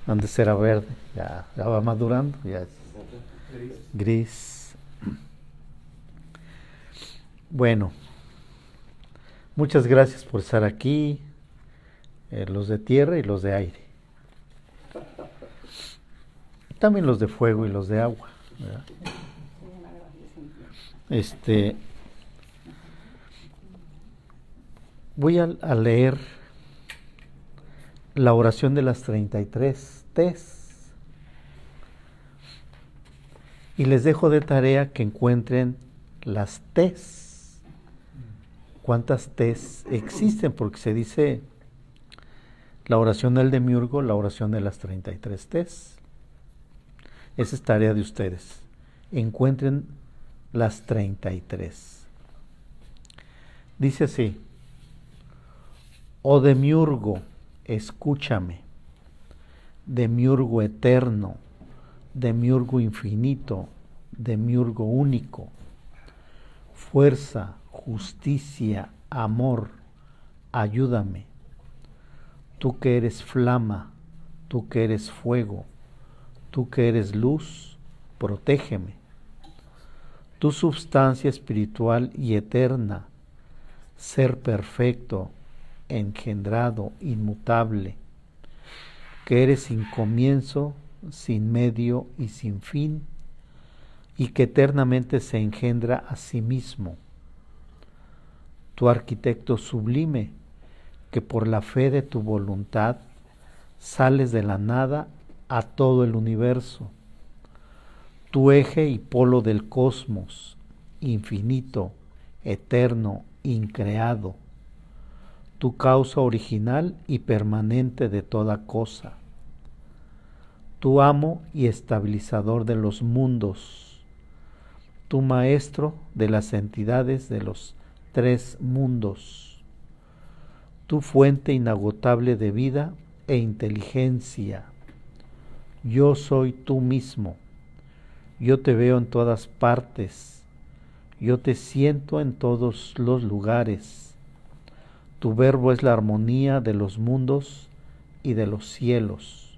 Antes era verde, ya va madurando, ya es gris. Bueno, muchas gracias por estar aquí, los de tierra y los de aire. También los de fuego y los de agua, ¿verdad? Voy a leer la oración de las 33 T's. Y les dejo de tarea que encuentren las T's. ¿Cuántas T's existen? Porque se dice la oración del demiurgo, la oración de las 33 T's. Esa es tarea de ustedes. Encuentren las 33. Dice así: oh demiurgo, escúchame. Demiurgo eterno, demiurgo infinito, demiurgo único. Fuerza, justicia, amor, ayúdame. Tú que eres flama, tú que eres fuego, tú que eres luz, protégeme. Tu substancia espiritual y eterna, ser perfecto, engendrado, inmutable, que eres sin comienzo, sin medio y sin fin, y que eternamente se engendra a sí mismo. Tu arquitecto sublime, que por la fe de tu voluntad sales de la nada a todo el universo. Tu eje y polo del cosmos, infinito, eterno, increado. Tu causa original y permanente de toda cosa. Tu amo y estabilizador de los mundos. Tu maestro de las entidades de los 3 mundos. Tu fuente inagotable de vida e inteligencia. Yo soy tú mismo. Yo te veo en todas partes. Yo te siento en todos los lugares. Tu verbo es la armonía de los mundos y de los cielos.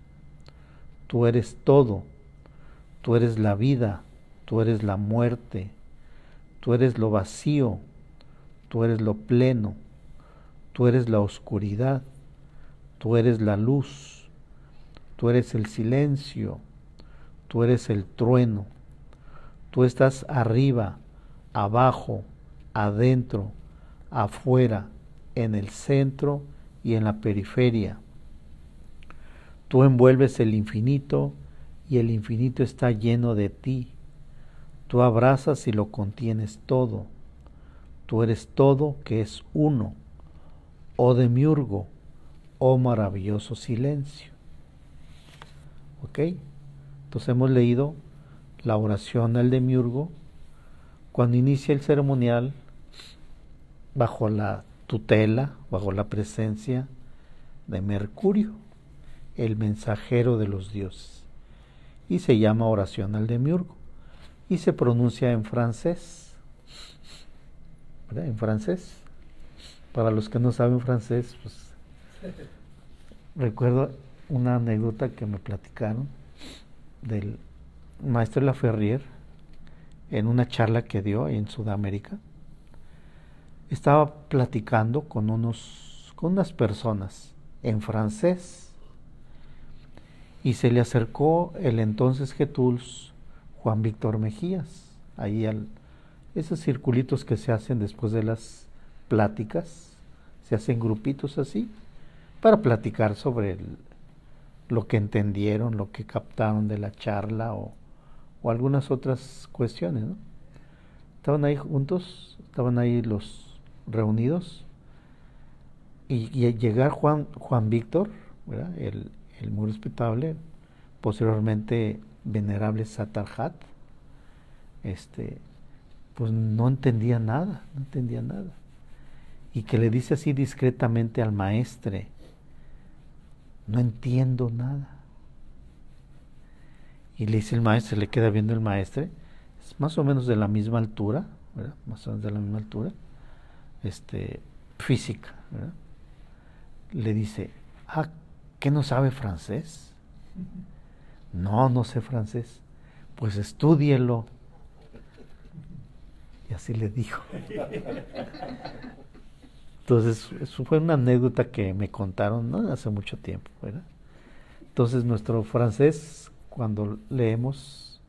Tú eres todo. Tú eres la vida. Tú eres la muerte. Tú eres lo vacío. Tú eres lo pleno. Tú eres la oscuridad. Tú eres la luz. Tú eres el silencio. Tú eres el trueno. Tú estás arriba, abajo, adentro, afuera, en el centro y en la periferia. Tú envuelves el infinito y el infinito está lleno de ti. Tú abrazas y lo contienes todo. Tú eres todo que es uno. Oh demiurgo, oh maravilloso silencio. ¿Ok? Entonces hemos leído la oración al demiurgo cuando inicia el ceremonial bajo la tutela, bajo la presencia de Mercurio, el mensajero de los dioses, y se llama oración al demiurgo y se pronuncia en francés, ¿verdad? En francés. Para los que no saben francés, pues recuerdo una anécdota que me platicaron del maestro Laferrier en una charla que dio en Sudamérica. Estaba platicando con unas personas en francés y se le acercó el entonces Getuls Juan Víctor Mejías, ahí esos circulitos que se hacen después de las pláticas, se hacen grupitos así para platicar sobre lo que entendieron, lo que captaron de la charla o algunas otras cuestiones, ¿no? Estaban ahí juntos, estaban ahí los reunidos y llegar Juan Víctor, ¿verdad? El muy respetable, posteriormente venerable Satarhat, pues no entendía nada. Y que le dice así discretamente al maestre: no entiendo nada. Y le dice el maestro, le queda viendo el maestro, es más o menos de la misma altura, ¿verdad? Más o menos de la misma altura, física, ¿verdad? Le dice: ¿qué no sabe francés? No, no sé francés. Pues estúdielo. Y así le dijo. Entonces, eso fue una anécdota que me contaron, ¿no? Hace mucho tiempo, ¿verdad? Entonces, nuestro francés, cuando leemos,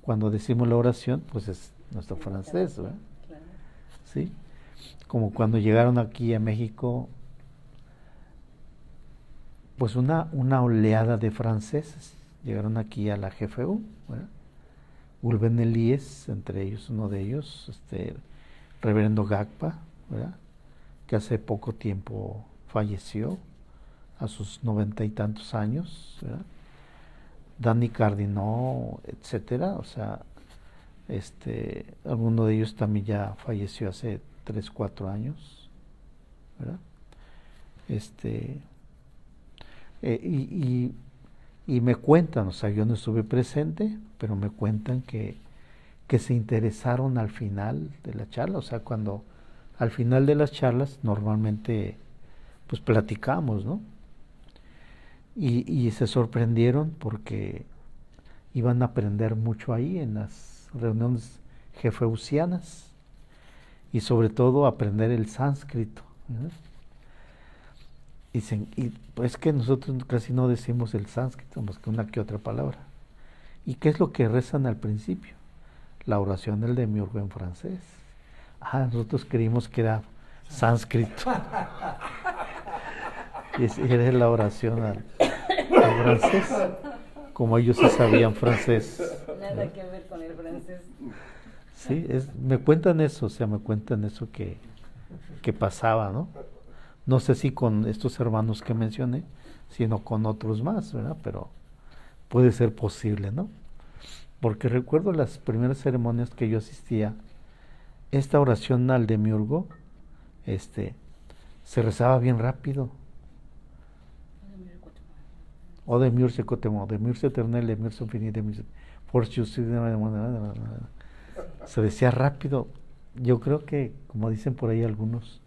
cuando decimos la oración, pues es nuestro francés, ¿verdad? ¿Sí? Como cuando llegaron aquí a México, pues una oleada de franceses llegaron aquí a la GFU, ¿verdad? Ulven Elíes, entre ellos, uno de ellos, reverendo Gagpa, ¿verdad? Que hace poco tiempo falleció, a sus 90 y tantos años, ¿verdad? Dani Cardinó, etcétera, o sea, alguno de ellos también ya falleció hace 3, 4 años, ¿verdad? Y me cuentan, o sea, yo no estuve presente, pero me cuentan que se interesaron al final de la charla, o sea, cuando al final de las charlas normalmente pues platicamos, ¿no? Y se sorprendieron porque iban a aprender mucho ahí en las reuniones jefeusianas y sobre todo aprender el sánscrito, ¿verdad? Y pues que nosotros casi no decimos el sánscrito, más que una que otra palabra. ¿Y qué es lo que rezan al principio? La oración del demiurgo en francés. Nosotros creímos que era sánscrito. Y era la oración al francés. Como ellos sí sabían francés. Nada que ver con el francés. Sí, me cuentan eso, o sea, me cuentan eso que pasaba, ¿no? No sé si con estos hermanos que mencioné, sino con otros más, ¿verdad? Pero puede ser posible, ¿no? Porque recuerdo las primeras ceremonias que yo asistía, esta oración al demiurgo, se rezaba bien rápido. O demir se cotemo, demir se eternel, demir se infinito, demir se decía rápido. Yo creo que, como dicen por ahí algunos,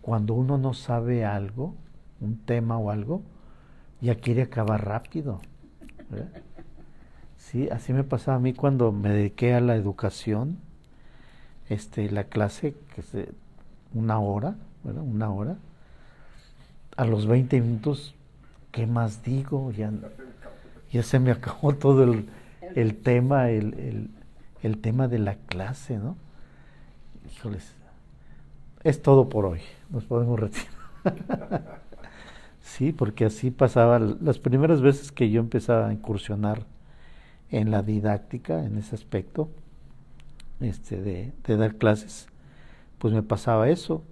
cuando uno no sabe algo, un tema o algo, ya quiere acabar rápido, ¿verdad? Sí, así me pasaba a mí cuando me dediqué a la educación, la clase, que es de 1 hora, ¿verdad? 1 hora. A los 20 minutos, ¿qué más digo? Ya se me acabó todo el tema, el tema de la clase, ¿no? Híjoles, es todo por hoy, nos podemos retirar. Sí, porque así pasaba las primeras veces que yo empezaba a incursionar en la didáctica, en ese aspecto, de dar clases, pues me pasaba eso,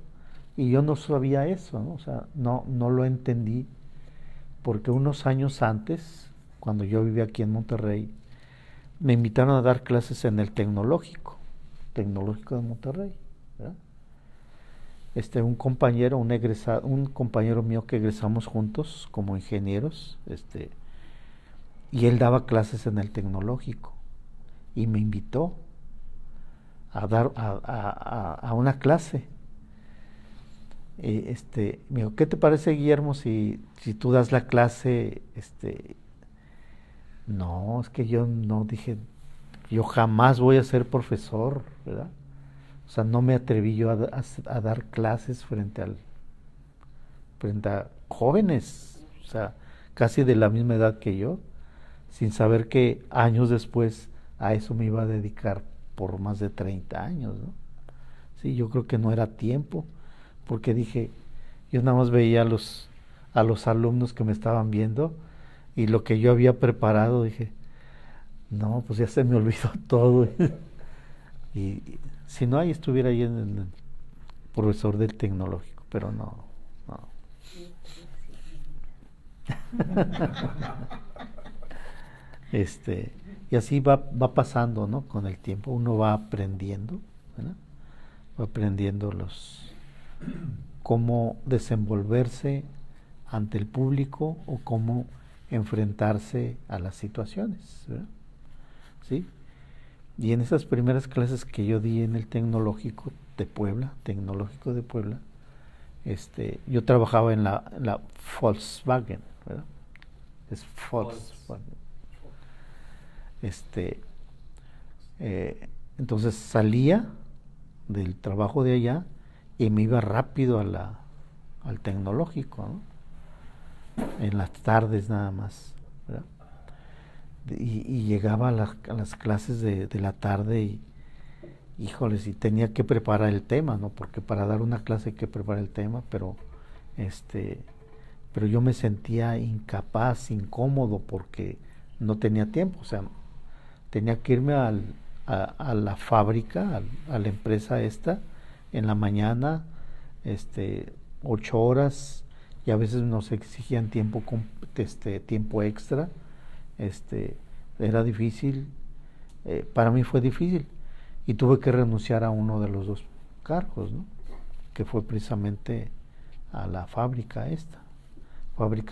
y yo no sabía eso, ¿no? O sea, no lo entendí, porque unos años antes, cuando yo vivía aquí en Monterrey, me invitaron a dar clases en el Tecnológico de Monterrey, ¿verdad? Un compañero, un compañero mío que egresamos juntos como ingenieros, y él daba clases en el Tecnológico y me invitó a dar a una clase. Me dijo, ¿qué te parece, Guillermo, si tú das la clase? No, es que yo no dije, yo jamás voy a ser profesor, ¿verdad? O sea, no me atreví yo a dar clases frente a jóvenes, o sea, casi de la misma edad que yo, sin saber que años después a eso me iba a dedicar por más de 30 años, ¿no? Sí, yo creo que no era tiempo, porque dije, yo nada más veía a los alumnos que me estaban viendo y lo que yo había preparado, dije, no, pues ya se me olvidó todo. Y si no, ahí estuviera ahí en el profesor del Tecnológico, pero no. Y así va pasando, ¿no? Con el tiempo uno va aprendiendo, ¿verdad? Va aprendiendo cómo desenvolverse ante el público o cómo enfrentarse a las situaciones, ¿verdad? ¿Sí? Y en esas primeras clases que yo di en el Tecnológico de Puebla, yo trabajaba en la Volkswagen, ¿verdad? es Volkswagen. Entonces salía del trabajo de allá y me iba rápido al tecnológico, ¿no? En las tardes nada más, ¿verdad? Y llegaba a las clases de la tarde y, híjoles, y tenía que preparar el tema, ¿no? Porque para dar una clase hay que preparar el tema, pero yo me sentía incapaz, incómodo, porque no tenía tiempo. O sea, tenía que irme a la fábrica, a la empresa esta, en la mañana, 8 horas, y a veces nos exigían tiempo extra. Era difícil, para mí fue difícil, y tuve que renunciar a uno de los 2 cargos, ¿no? Que fue precisamente a la fábrica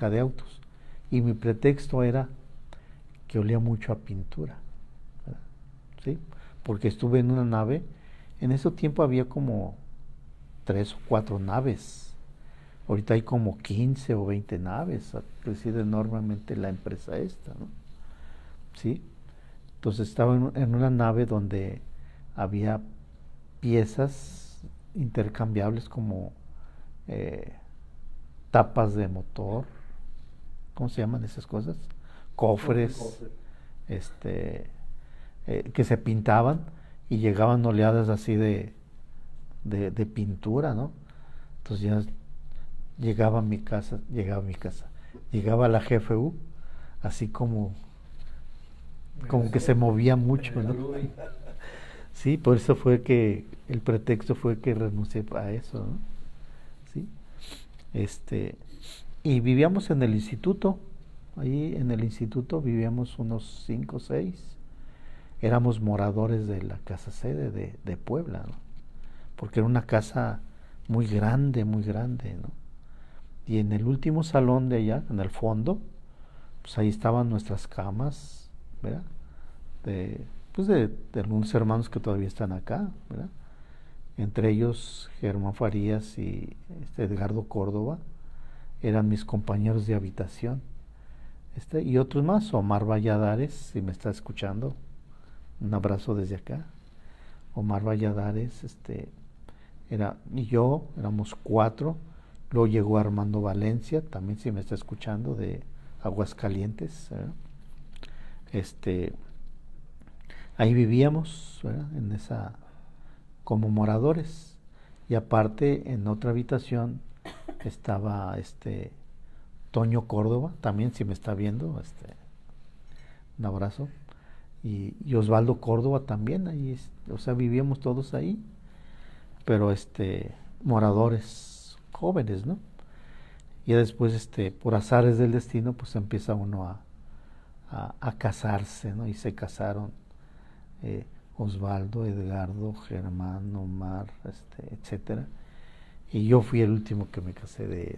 de autos, y mi pretexto era que olía mucho a pintura, ¿verdad? ¿Sí? Porque estuve en una nave. En ese tiempo había como 3 o 4 naves. Ahorita hay como 15 o 20 naves. Preside enormemente la empresa esta, ¿no? ¿Sí? Entonces estaba en una nave donde había piezas intercambiables como tapas de motor, ¿cómo se llaman esas cosas? Cofres, que se pintaban y llegaban oleadas así de pintura, ¿no? Entonces ya llegaba a la GFU, así como que se movía mucho, ¿no? Sí, por eso fue que el pretexto fue que renuncié a eso, ¿no? Sí. Y vivíamos en el instituto. Ahí en el instituto vivíamos unos 5 o 6. Éramos moradores de la casa sede de Puebla, ¿no? Porque era una casa muy grande, ¿no? Y en el último salón de allá, en el fondo, pues ahí estaban nuestras camas, ¿verdad? De algunos hermanos que todavía están acá, ¿verdad? Entre ellos Germán Farías y Edgardo Córdoba eran mis compañeros de habitación. Y otros más, Omar Valladares, si me está escuchando, un abrazo desde acá. Omar Valladares, y yo, éramos 4. Luego llegó Armando Valencia, también si me está escuchando, de Aguascalientes, ¿verdad? Ahí vivíamos, ¿verdad? Como moradores. Y aparte, en otra habitación estaba Toño Córdoba, también si me está viendo, un abrazo. Y Osvaldo Córdoba también, ahí, o sea, vivíamos todos ahí, pero moradores jóvenes, ¿no? Y después, por azares del destino, pues empieza uno a casarse, ¿no? Y se casaron Osvaldo, Edgardo, Germán, Omar, etcétera. Y yo fui el último que me casé de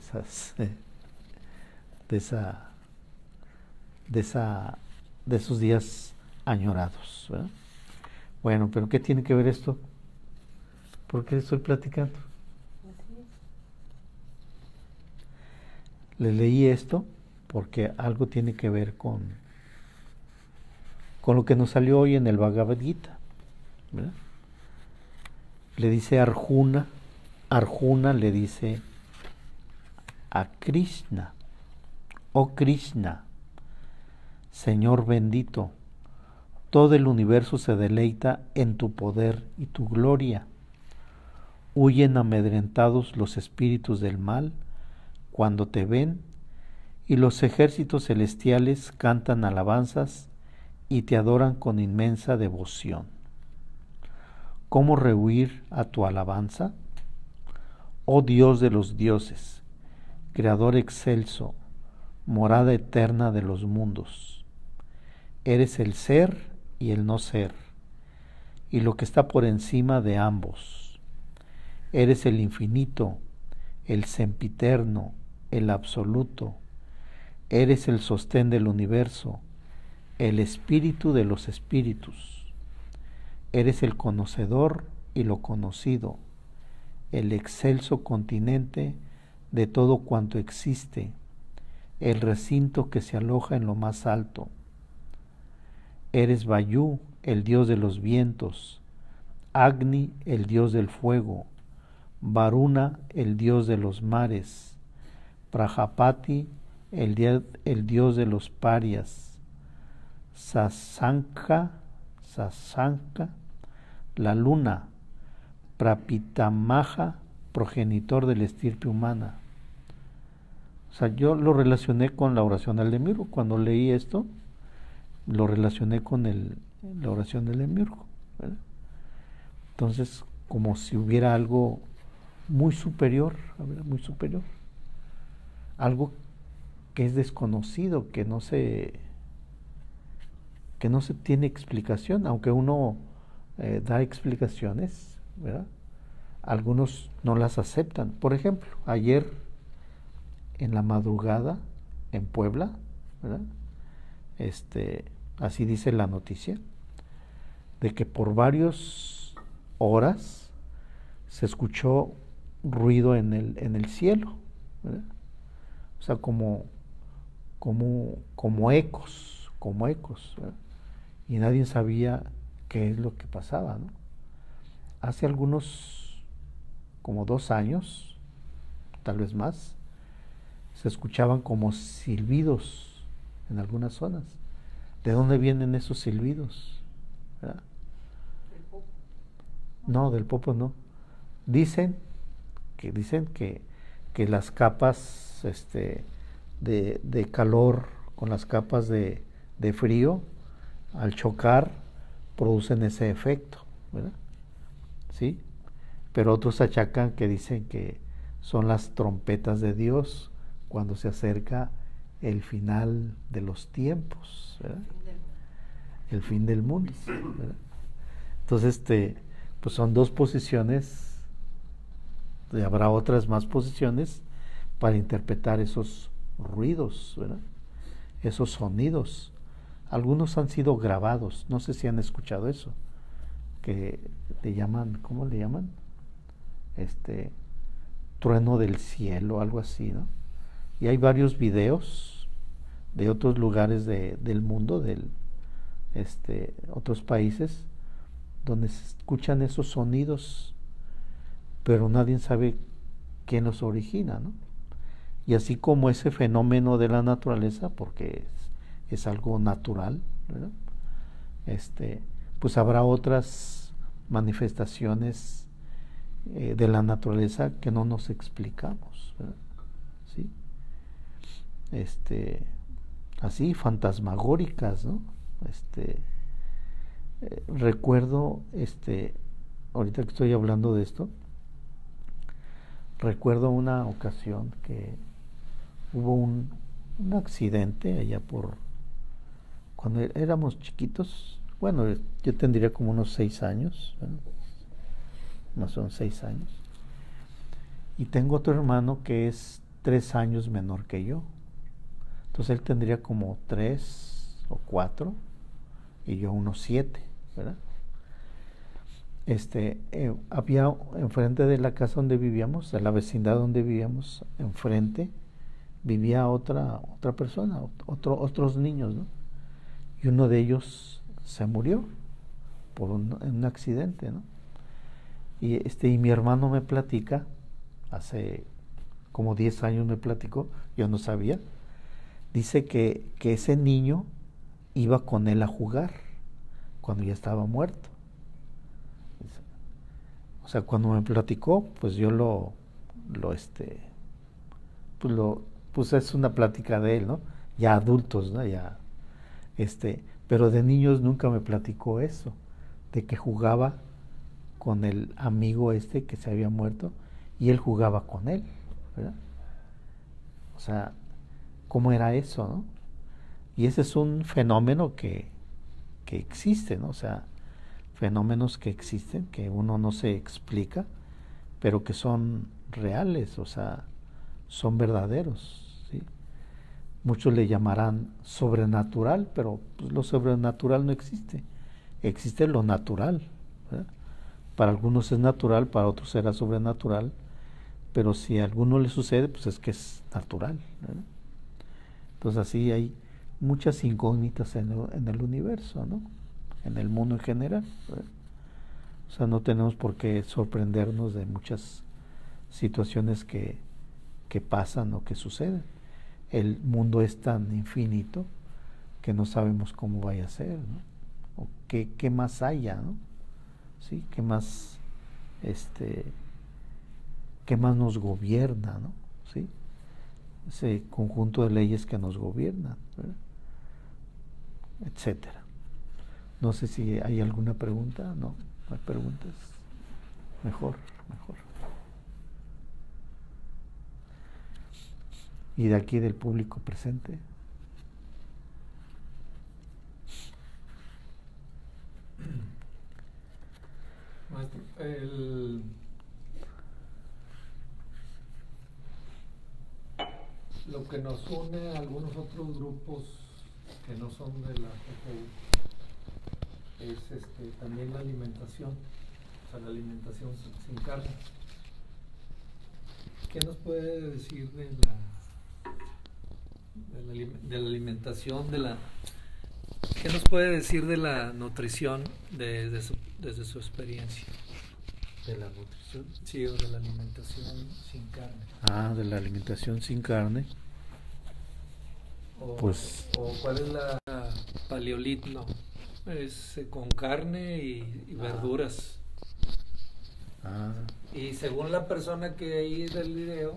esos días añorados, ¿verdad? Bueno, pero ¿qué tiene que ver esto? ¿Por qué estoy platicando? Le leí esto porque algo tiene que ver con lo que nos salió hoy en el Bhagavad Gita, ¿verdad? Le dice Arjuna le dice a Krishna: oh Krishna, Señor bendito, todo el universo se deleita en tu poder y tu gloria. Huyen amedrentados los espíritus del mal cuando te ven, y los ejércitos celestiales cantan alabanzas y te adoran con inmensa devoción. ¿Cómo rehuir a tu alabanza? Oh Dios de los dioses, Creador excelso, morada eterna de los mundos. Eres el ser y el no ser, y lo que está por encima de ambos. Eres el infinito, el sempiterno, el absoluto. Eres el sostén del universo, el espíritu de los espíritus. Eres el conocedor y lo conocido, el excelso continente de todo cuanto existe, el recinto que se aloja en lo más alto. Eres Vayu, el dios de los vientos, Agni, el dios del fuego, Varuna, el dios de los mares, Prajapati, el dios de los parias, Sasanka, la luna, Prapitamaja, progenitor de la estirpe humana. O sea, yo lo relacioné con la oración del Demiurgo. Cuando leí esto, lo relacioné con la oración del Demiurgo, ¿verdad? Entonces, como si hubiera algo muy superior, algo que es desconocido, que no se tiene explicación, aunque uno da explicaciones, ¿verdad? Algunos no las aceptan. Por ejemplo, ayer en la madrugada en Puebla, ¿verdad? Así dice la noticia, de que por varias horas se escuchó ruido en el cielo, ¿verdad? O sea, como ecos, ¿verdad? Y nadie sabía qué es lo que pasaba, ¿no? Hace como 2 años, tal vez más, se escuchaban como silbidos en algunas zonas. ¿De dónde vienen esos silbidos? ¿Verdad? No, del Popo no. Dicen que las capas de calor con las capas de frío, al chocar, producen ese efecto, ¿verdad? ¿Sí? Pero otros achacan que dicen que son las trompetas de Dios cuando se acerca el final de los tiempos, ¿verdad? El fin del mundo, ¿verdad? Entonces, pues son 2 posiciones, y habrá otras más posiciones para interpretar esos ruidos, ¿verdad? Esos sonidos. Algunos han sido grabados, no sé si han escuchado eso, que le llaman, ¿cómo le llaman? Trueno del cielo, algo así, ¿no? Y hay varios videos de otros lugares del mundo, otros países, donde se escuchan esos sonidos, pero nadie sabe quién los origina, ¿no? Y así como ese fenómeno de la naturaleza, porque es algo natural, ¿verdad? Pues habrá otras manifestaciones de la naturaleza que no nos explicamos, ¿verdad? ¿Sí? Así fantasmagóricas, ¿no? Recuerdo, ahorita que estoy hablando de esto, recuerdo una ocasión que hubo un accidente allá cuando éramos chiquitos. Bueno, yo tendría como unos 6 años, ¿verdad? Más o menos 6 años. Y tengo otro hermano que es 3 años menor que yo. Entonces él tendría como 3 o 4 y yo unos 7, ¿verdad? Había enfrente de la casa donde vivíamos, de la vecindad donde vivíamos, enfrente, vivía otra persona, otros niños, ¿no? Y uno de ellos se murió en un accidente, ¿no? Y mi hermano me platica, hace como 10 años me platicó, yo no sabía, dice que ese niño iba con él a jugar cuando ya estaba muerto. O sea, cuando me platicó, pues yo pues es una plática de él, ¿no? Ya adultos, ¿no? Ya, pero de niños nunca me platicó eso, de que jugaba con el amigo que se había muerto y él jugaba con él, ¿verdad? O sea, ¿cómo era eso, no? Y ese es un fenómeno que existe, ¿no? O sea, fenómenos que existen, que uno no se explica, pero que son reales, o sea, son verdaderos, ¿sí? Muchos le llamarán sobrenatural, pero pues, lo sobrenatural no existe, existe lo natural, ¿verdad? Para algunos es natural, para otros será sobrenatural, pero si a alguno le sucede, pues es que es natural, ¿verdad? Entonces así hay muchas incógnitas en el universo, ¿no? En el mundo en general, ¿verdad? O sea, no tenemos por qué sorprendernos de muchas situaciones que pasan o que suceden. El mundo es tan infinito que no sabemos cómo vaya a ser, ¿no? O qué más haya, ¿no? ¿Sí? ¿Qué más nos gobierna, ¿no? ¿Sí? Ese conjunto de leyes que nos gobiernan, ¿verdad? Etcétera. No sé si hay alguna pregunta. No hay preguntas. Mejor. Y de aquí del público presente. Maestro, lo que nos une a algunos otros grupos que no son de la GPU es también la alimentación, o sea, la alimentación sin carne. ¿Qué nos puede decir de la alimentación, qué nos puede decir de la nutrición desde su experiencia? ¿De la nutrición? Sí, o de la alimentación sin carne. Ah, de la alimentación sin carne. O ¿cuál es la paleolítico? Es con carne y verduras. Ah. Y según la persona que hay del video,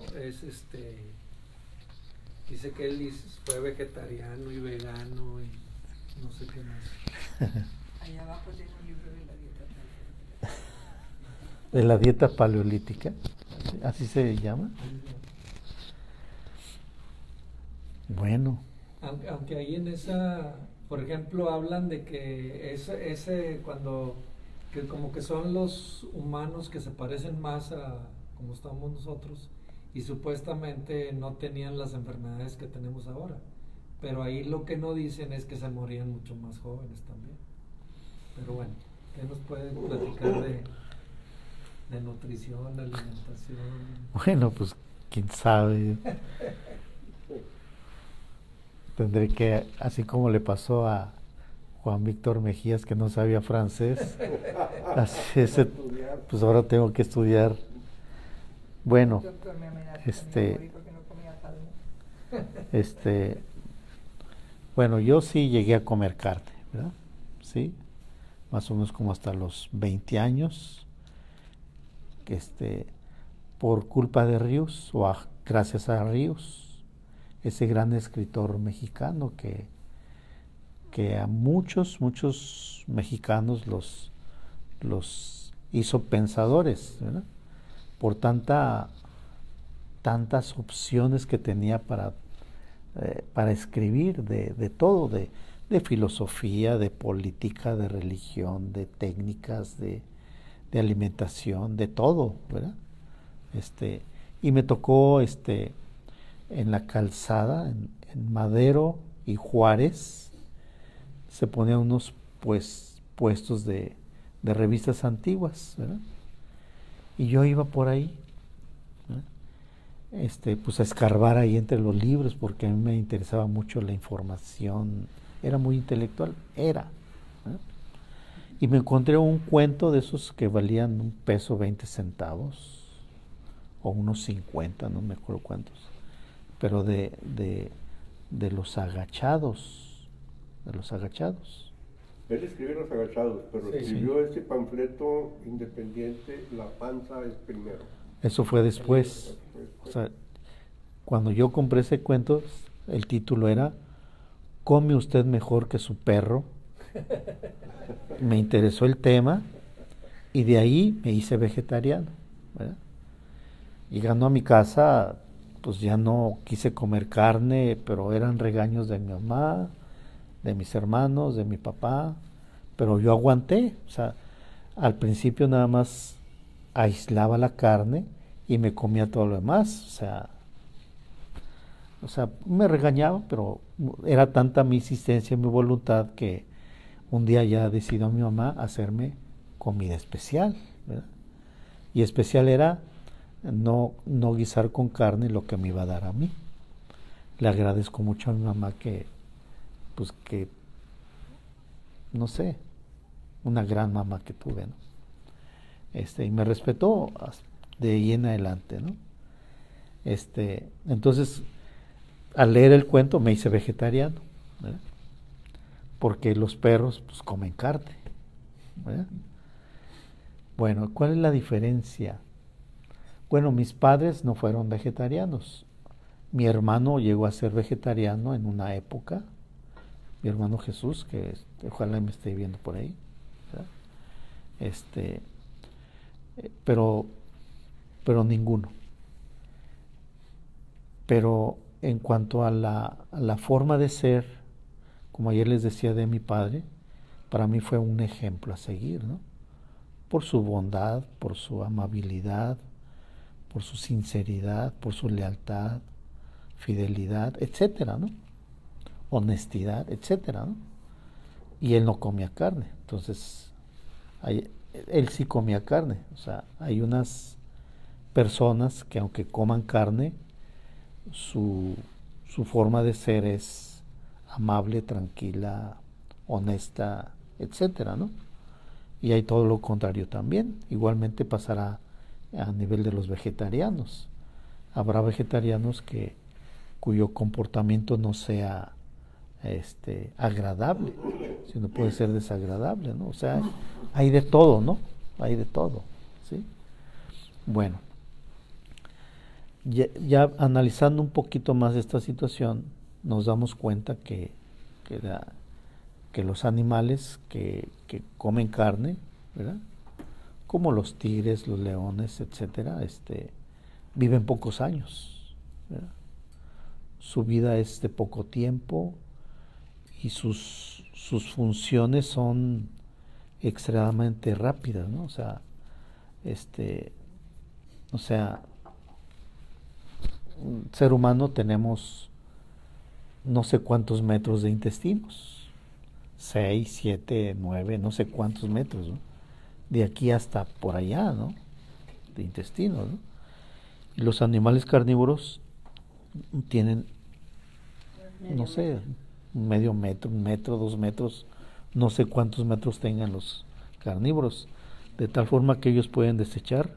dice que él fue vegetariano y vegano y no sé qué más. Allá abajo tiene un libro de la dieta. De la dieta paleolítica, así se llama. Bueno. Aunque ahí en esa, por ejemplo, hablan de que que como que son los humanos que se parecen más a como estamos nosotros y supuestamente no tenían las enfermedades que tenemos ahora. Pero ahí lo que no dicen es que se morían mucho más jóvenes también. Pero bueno, ¿qué nos puede platicar de nutrición, alimentación? Bueno, pues quién sabe. Tendré que, así como le pasó a Juan Víctor Mejías, que no sabía francés, pues ahora tengo que estudiar. Bueno, bueno, yo sí llegué a comer carne, ¿verdad? Sí, más o menos como hasta los 20 años, por culpa de Ríos, gracias a Ríos, ese gran escritor mexicano que a muchos mexicanos los hizo pensadores, ¿verdad? Por tantas opciones que tenía para escribir de todo, de filosofía, de política, de religión, de técnicas, de alimentación, de todo, ¿verdad? Y me tocó en la calzada, en Madero y Juárez, se ponían unos puestos de revistas antiguas, ¿verdad? Y yo iba por ahí, ¿verdad? Pues a escarbar ahí entre los libros, porque a mí me interesaba mucho la información, era muy intelectual, ¿verdad? Y me encontré un cuento de esos que valían $1.20 o unos 50, no me acuerdo cuántos, pero de los agachados. Él escribió Los Agachados, pero sí, escribió este panfleto independiente, La panza es primero. Eso fue después. O sea, cuando yo compré ese cuento, el título era ¿Come usted mejor que su perro? Me interesó el tema y de ahí me hice vegetariano, ¿verdad? Llegando a mi casa, pues ya no quise comer carne, pero eran regaños de mi mamá, de mis hermanos, de mi papá, pero yo aguanté. O sea, al principio nada más aislaba la carne y me comía todo lo demás. O sea, me regañaba, pero era tanta mi insistencia, mi voluntad, que un día ya decidió mi mamá hacerme comida especial, ¿verdad? Y especial era no guisar con carne lo que me iba a dar a mí. le agradezco mucho a mi mamá pues que, no sé, una gran mamá que tuve, ¿no? Y me respetó de ahí en adelante, ¿no? Entonces, al leer el cuento me hice vegetariano, ¿verdad? Porque los perros pues comen carne, ¿verdad? Bueno, ¿cuál es la diferencia? Bueno, mis padres no fueron vegetarianos. Mi hermano llegó a ser vegetariano en una época. Mi hermano Jesús, que ojalá me esté viendo por ahí, ¿verdad? Pero ninguno. Pero en cuanto a la forma de ser, como ayer les decía de mi padre, para mí fue un ejemplo a seguir, ¿no? Por su bondad, por su amabilidad, por su sinceridad, por su lealtad, fidelidad, etcétera, ¿no? Honestidad, etcétera, ¿no? Y él no comía carne, entonces él sí comía carne. O sea, hay unas personas que aunque coman carne, su forma de ser es amable, tranquila, honesta, etcétera, ¿no? Y hay todo lo contrario también. Igualmente pasará a nivel de los vegetarianos. Habrá vegetarianos cuyo comportamiento no sea agradable, sino puede ser desagradable, ¿no? O sea, hay de todo, ¿no? Hay de todo, ¿sí? Bueno, ya analizando un poquito más esta situación, nos damos cuenta que los animales que comen carne, ¿verdad? Como los tigres, los leones, etcétera, viven pocos años, ¿verdad? Su vida es de poco tiempo y sus funciones son extremadamente rápidas, ¿no? O sea, un ser humano tenemos no sé cuántos metros de intestinos, 6, 7, 9, no sé cuántos metros, ¿no? De aquí hasta por allá, ¿no? De intestinos, ¿no? Y los animales carnívoros tienen, no sé, medio metro, 1 metro, 2 metros, no sé cuántos metros tengan los carnívoros, de tal forma que ellos pueden desechar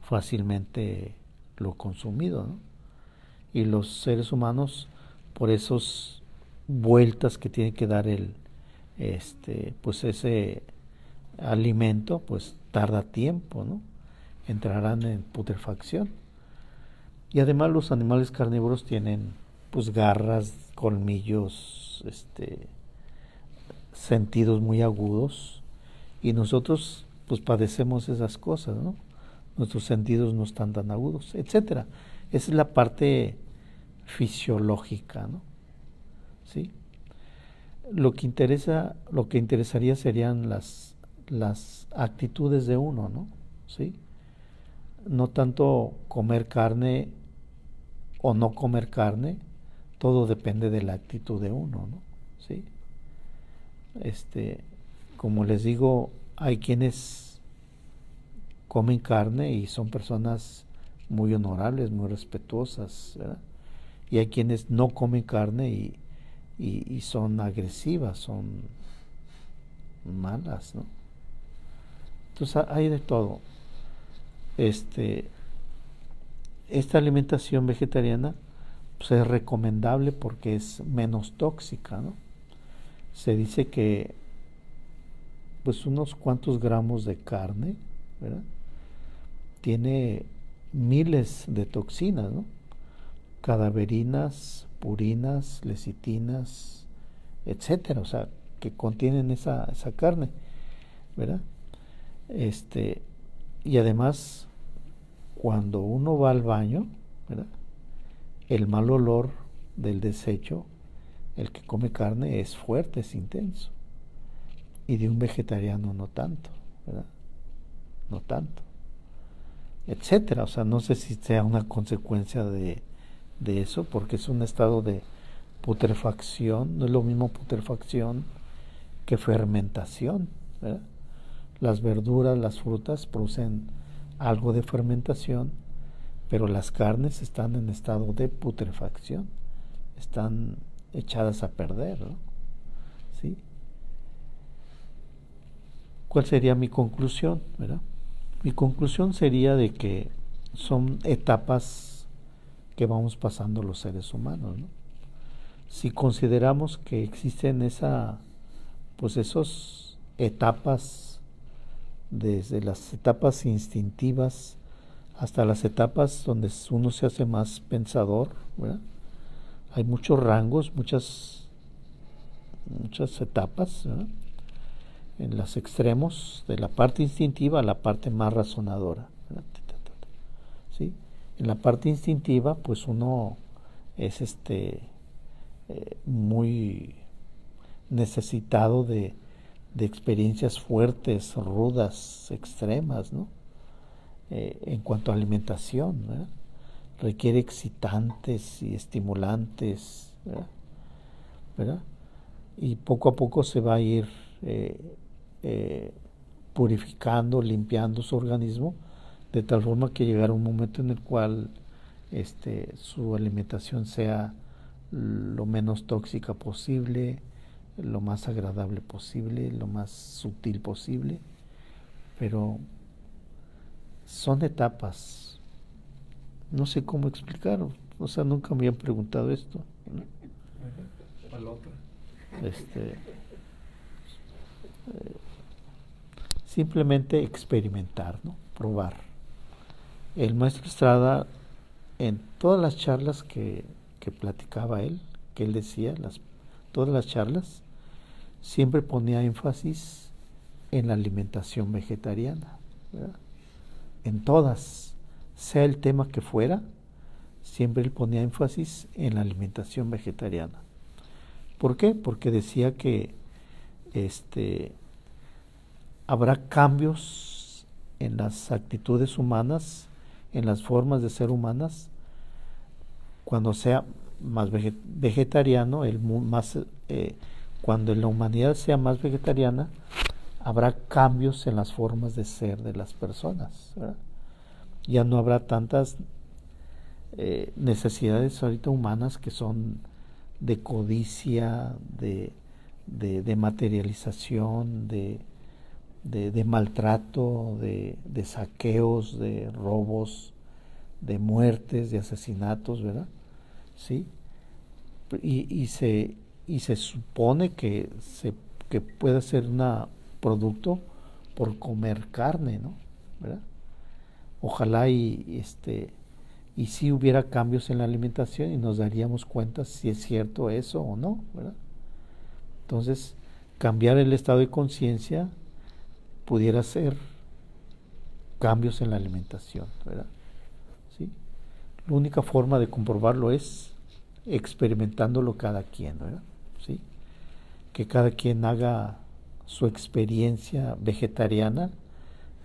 fácilmente lo consumido, ¿no? Y los seres humanos, por esas vueltas que tiene que dar pues ese alimento, pues tarda tiempo, ¿no? Entrarán en putrefacción. Y además los animales carnívoros tienen pues garras, colmillos, sentidos muy agudos, y nosotros pues padecemos esas cosas, ¿no? Nuestros sentidos no están tan agudos, etcétera. Esa es la parte fisiológica, ¿no? ¿Sí? Lo que interesaría serían las actitudes de uno, ¿no? ¿Sí? No tanto comer carne o no comer carne, todo depende de la actitud de uno, ¿no? ¿Sí? Como les digo, hay quienes comen carne y son personas muy honorables, muy respetuosas, ¿verdad? Y hay quienes no comen carne y son agresivas, son malas, ¿no? Entonces hay de todo. Esta alimentación vegetariana pues es recomendable porque es menos tóxica, ¿no? Se dice que pues unos cuantos gramos de carne, ¿verdad? Tiene miles de toxinas, ¿no? Cadaverinas, purinas, lecitinas, etcétera, o sea, que contienen esa carne, ¿verdad? Y además, cuando uno va al baño, ¿verdad? El mal olor del desecho, el que come carne, es fuerte, es intenso. Y de un vegetariano no tanto, ¿verdad? No tanto. Etcétera. O sea, no sé si sea una consecuencia de eso, porque es un estado de putrefacción. No es lo mismo putrefacción que fermentación, ¿verdad? Las verduras, las frutas producen algo de fermentación, pero las carnes están en estado de putrefacción. están echadas a perder, ¿no? ¿Sí? ¿Cuál sería mi conclusión, verdad? Mi conclusión sería de que son etapas que vamos pasando los seres humanos, ¿no? Si consideramos que existen esos etapas, desde las etapas instintivas hasta las etapas donde uno se hace más pensador, ¿verdad? Hay muchos rangos, muchas etapas, ¿verdad? En los extremos, de la parte instintiva a la parte más razonadora, ¿verdad? ¿Sí? En la parte instintiva, pues uno es muy necesitado de experiencias fuertes, rudas, extremas, ¿no? En cuanto a alimentación, ¿verdad? Requiere excitantes y estimulantes, ¿verdad? Y poco a poco se va a ir purificando, limpiando su organismo, de tal forma que llegará un momento en el cual su alimentación sea lo menos tóxica posible, lo más agradable posible, lo más sutil posible, pero son etapas. No sé cómo explicarlo, o sea, nunca me habían preguntado esto, ¿no? Para la otra. Simplemente experimentar, ¿no? Probar. El maestro Estrada, en todas las charlas que platicaba él, que él decía, todas las charlas, siempre ponía énfasis en la alimentación vegetariana, ¿verdad? En todas, sea el tema que fuera, siempre él ponía énfasis en la alimentación vegetariana. ¿Por qué? Porque decía que habrá cambios en las actitudes humanas, en las formas de ser humanas, cuando sea más vegetariano, cuando la humanidad sea más vegetariana, habrá cambios en las formas de ser de las personas, ¿verdad? Ya no habrá tantas necesidades ahorita humanas que son de codicia, de materialización, de maltrato, de saqueos, de robos, de muertes, de asesinatos, ¿verdad? ¿Sí? Y se supone que puede ser un producto por comer carne, ¿no? ¿Verdad? Ojalá y si hubiera cambios en la alimentación y nos daríamos cuenta si es cierto eso o no, ¿verdad? Entonces, cambiar el estado de conciencia pudiera ser cambios en la alimentación, ¿verdad? ¿Sí? La única forma de comprobarlo es experimentándolo cada quien, ¿verdad? ¿Sí? Que cada quien haga su experiencia vegetariana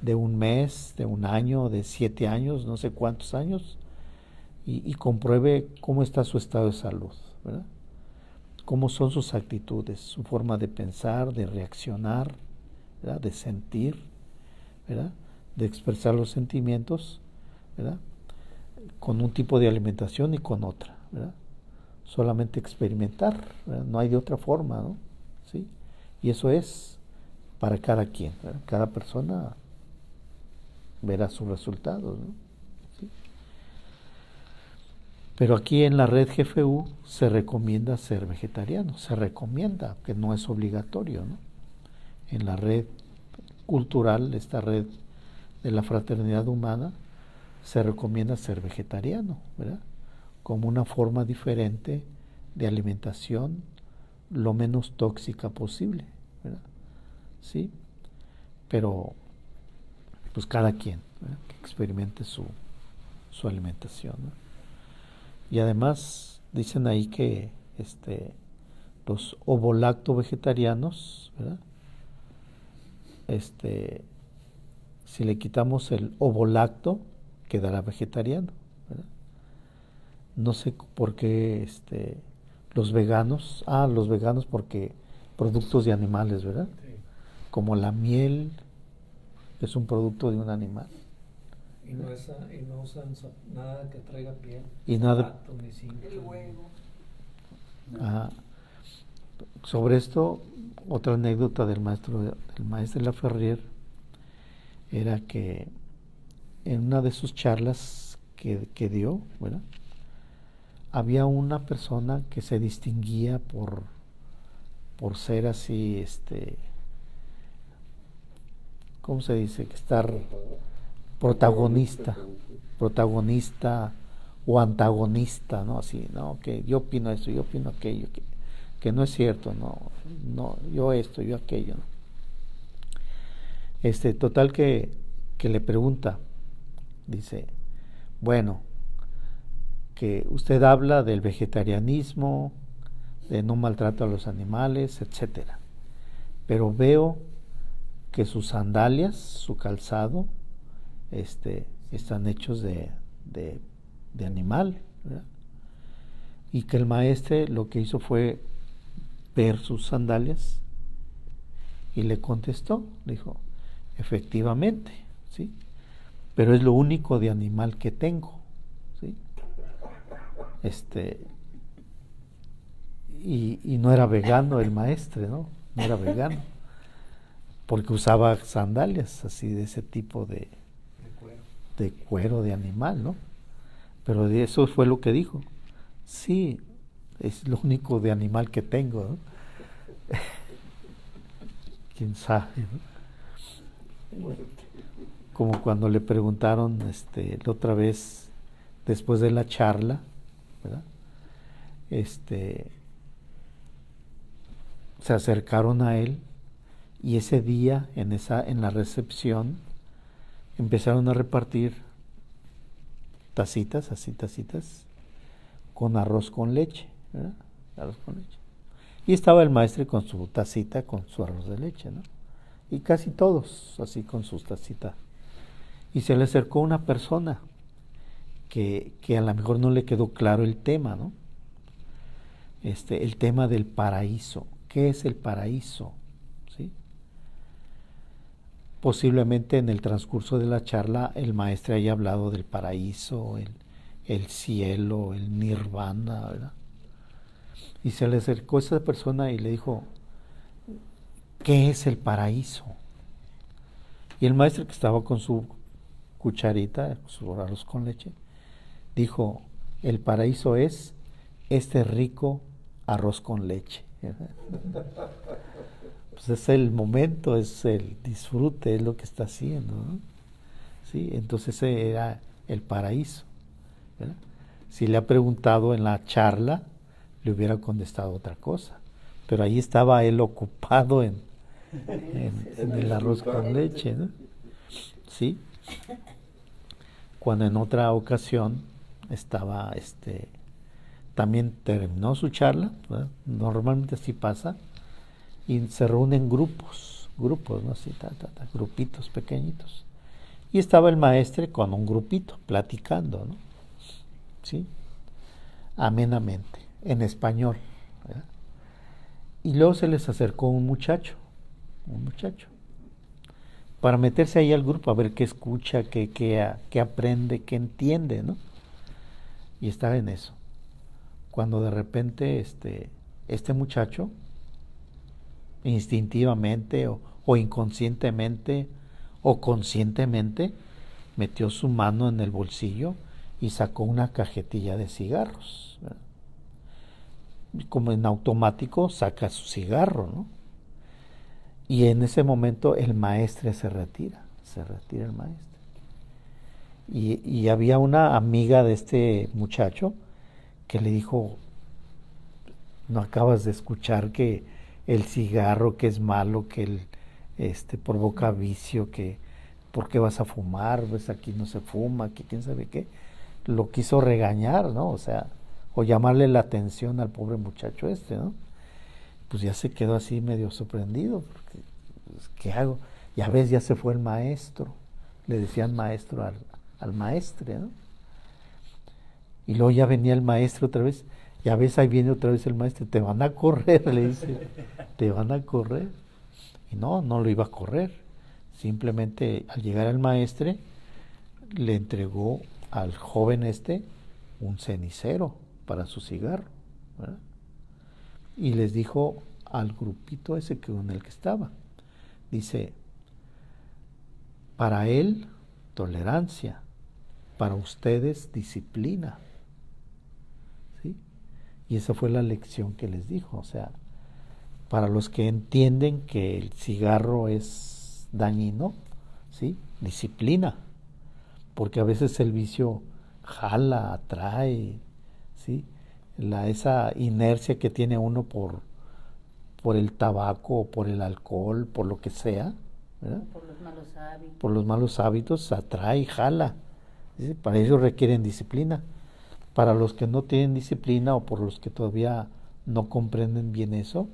de un mes, de un año, de 7 años, no sé cuántos años, y compruebe cómo está su estado de salud, ¿verdad? Cómo son sus actitudes, su forma de pensar, de reaccionar, ¿verdad? De sentir, ¿verdad? De expresar los sentimientos, ¿verdad? Con un tipo de alimentación y con otra, ¿verdad? Solamente experimentar, ¿verdad? No hay de otra forma, ¿no? ¿Sí? Y eso es para cada quien, ¿verdad? Cada persona verá sus resultados, ¿no? ¿Sí? Pero aquí en la red GFU se recomienda ser vegetariano, se recomienda, que no es obligatorio, ¿no? En la red cultural, esta red de la fraternidad humana, se recomienda ser vegetariano, ¿verdad? Como una forma diferente de alimentación, lo menos tóxica posible, ¿verdad? ¿Sí? Pero, pues cada quien, ¿verdad? Que experimente su alimentación, ¿no? Y además dicen ahí que los ovolacto vegetarianos, ¿verdad? Si le quitamos el ovolacto, quedará vegetariano, ¿verdad? No sé por qué los veganos porque productos de animales, ¿verdad? Sí. Como la miel, que es un producto de un animal. Y no usan nada que traiga piel. Y nada. Lacto, ni zinc, El huevo. Ajá. Sobre esto, otra anécdota del maestro Laferrier era que en una de sus charlas que dio, ¿verdad?, había una persona que se distinguía por ser así, ¿cómo se dice? Que estar protagonista o antagonista, ¿no? Así, no, que yo opino esto, yo opino aquello, que no es cierto, no, yo esto, yo aquello, ¿no? Total que le pregunta, dice, bueno, que usted habla del vegetarianismo, de no maltrato a los animales, etcétera, pero veo que sus sandalias, su calzado, están hechos de animal, ¿verdad? Y que el maestro lo que hizo fue ver sus sandalias y le contestó, dijo, efectivamente, ¿sí?, pero es lo único de animal que tengo, ¿sí? Y no era vegano el maestro, ¿no? No era vegano, porque usaba sandalias así de ese tipo de cuero de animal, ¿no? Pero de eso fue lo que dijo. Sí, es lo único de animal que tengo, ¿no? ¿Quién sabe, ¿no? Como cuando le preguntaron la otra vez, después de la charla, ¿verdad?, se acercaron a él y ese día en la recepción empezaron a repartir tacitas con arroz con leche, ¿verdad? Arroz con leche. Y estaba el maestro con su tacita con su arroz de leche, ¿no? Y casi todos así con sus tacitas. Y se le acercó una persona que a lo mejor no le quedó claro el tema, ¿no? El tema del paraíso. ¿Qué es el paraíso? ¿Sí? Posiblemente en el transcurso de la charla el maestro haya hablado del paraíso, el cielo, el nirvana, ¿verdad? Y se le acercó esa persona y le dijo, ¿qué es el paraíso? Y el maestro, que estaba con su cucharita, su arroz con leche, dijo, el paraíso es este rico arroz con leche. Pues es el momento, es el disfrute, es lo que está haciendo, ¿no? Sí, entonces ese era el paraíso, ¿verdad? Si le ha preguntado en la charla, le hubiera contestado otra cosa, pero ahí estaba él ocupado en el arroz con leche, ¿no? Sí. Cuando en otra ocasión estaba, también terminó su charla, ¿verdad? Normalmente así pasa, y se reúnen grupos, ¿no? Así, grupitos pequeñitos. Y estaba el maestro con un grupito, platicando, ¿no? ¿Sí? Amenamente, en español, ¿verdad? Y luego se les acercó un muchacho, para meterse ahí al grupo, a ver qué escucha, qué aprende, qué entiende, ¿no? Y estaba en eso. Cuando de repente este muchacho, instintivamente o inconscientemente o conscientemente, metió su mano en el bolsillo y sacó una cajetilla de cigarros, ¿verdad? Como en automático saca su cigarro, ¿no? Y en ese momento el maestro se retira el maestro. Y había una amiga de este muchacho que le dijo, ¿no acabas de escuchar que el cigarro, que es malo, que provoca vicio, que por qué vas a fumar? Pues aquí no se fuma, que quién sabe qué. Lo quiso regañar, ¿no? O sea, o llamarle la atención al pobre muchacho ¿no? Pues ya se quedó así medio sorprendido, porque, pues, ¿qué hago? Ya ves, ya se fue el maestro. Le decían maestro al maestre, ¿no? Y luego ya venía el maestro otra vez. Ya ves, ahí viene otra vez el maestro. Te van a correr, le dice. Te van a correr. Y no lo iba a correr. Simplemente al llegar al maestre, le entregó al joven un cenicero para su cigarro, ¿verdad? y les dijo al grupito ese con el que estaba, dice, para él tolerancia, para ustedes disciplina. ¿Sí? Y esa fue la lección que les dijo, o sea, para los que entienden que el cigarro es dañino, ¿sí? Disciplina, porque a veces el vicio jala, atrae, ¿sí? Esa inercia que tiene uno por el tabaco, por el alcohol, por lo que sea, ¿verdad? Por los malos hábitos. Por los malos hábitos, atrae, jala. ¿Sí? Para ello requieren disciplina. Para los que no tienen disciplina o por los que todavía no comprenden bien eso,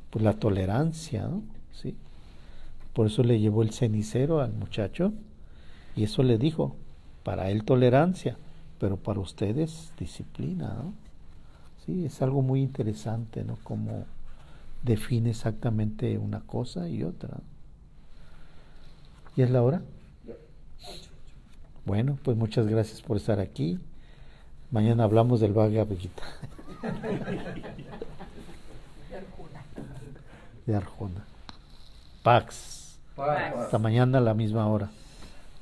pues la tolerancia, ¿no? ¿Sí? Por eso le llevó el cenicero al muchacho y eso le dijo, para él tolerancia, pero para ustedes disciplina, ¿no? Sí, es algo muy interesante, ¿no? Cómo define exactamente una cosa y otra. ¿Y es la hora? Bueno, pues muchas gracias por estar aquí. Mañana hablamos del Bhagavad Gita. De Arjuna. Pax. Pax. Hasta mañana a la misma hora.